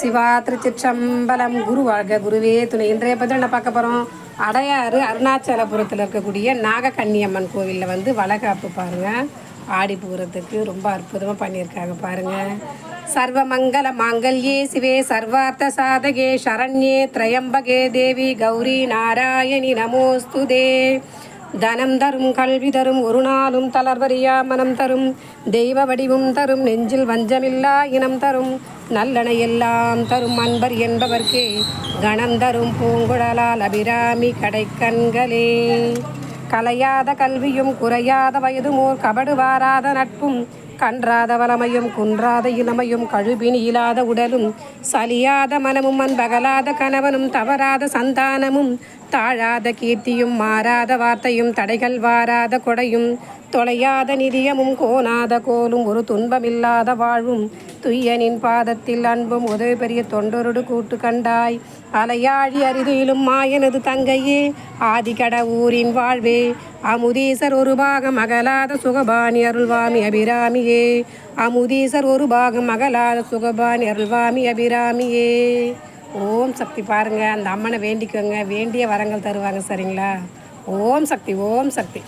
சிவா திருச்சிற்றம்பலம். குரு வாழ்க, குருவே துணை. இன்றைய பதில் என்ன பார்க்க போகிறோம்? அடையாறு அருணாச்சலபுரத்தில் இருக்கக்கூடிய நாகக்கன்னியம்மன் கோவிலில் வந்து வளகாப்பு பாருங்கள். ஆடி பூரத்துக்கு ரொம்ப அற்புதமாக பண்ணியிருக்காங்க பாருங்கள். சர்வமங்கல மாங்கல்யே சிவே சர்வார்த்த சாதகே சரண்யே திரையம்பகே தேவி கௌரி நாராயணி நமோஸ்துதே. தனம் தரும், கல்வி தரும், ஒரு நாளும் தளர்வறியா மனம் தரும், தெய்வ வடிவும் தரும், நெஞ்சில் வஞ்சமில்லா இனம் தரும், நல்லன எல்லாம் தரும் அன்பர் என்பவர்க்கே கணம் தரும் பூங்குழலால் அபிராமி கடைக்கண்களே. கலையாத கல்வியும் குறையாத வயதுமோர் கபடு வாராத நட்பும் கன்றாத வளமையும் குன்றாத இளமையும் கழுபினி இல்லாத உடலும் சலியாத மனமும் அன்பகலாத கணவனும் தவறாத சந்தானமும் தாழாத கீர்த்தியும் மாறாத வார்த்தையும் தடைகள் வாராத கொடையும் தொலையாத நிதியமும் கோணாத கோலும் ஒரு துன்பமில்லாத வாழ்வும் துய்யனின் பாதத்தில் அன்பும் உதவி பெரிய தொண்டொருடு கூட்டு கண்டாய் அலையாழி அரிதிலும் மாயனது தங்கையே ஆதிகட ஊரின் வாழ்வே அமுதீசர் ஒரு பாகம் அகலாத சுகபாணி அருள்வாமி அபிராமியே. அமுதீசர் ஒரு பாகம் அகலாத சுகபாணி அருள்வாமி அபிராமியே. ஓம் சக்தி. பாருங்கள், அந்த அம்மனை வேண்டிக்கோங்க, வேண்டிய வரங்கள் தருவாங்க. சரிங்களா? ஓம் சக்தி, ஓம் சக்தி.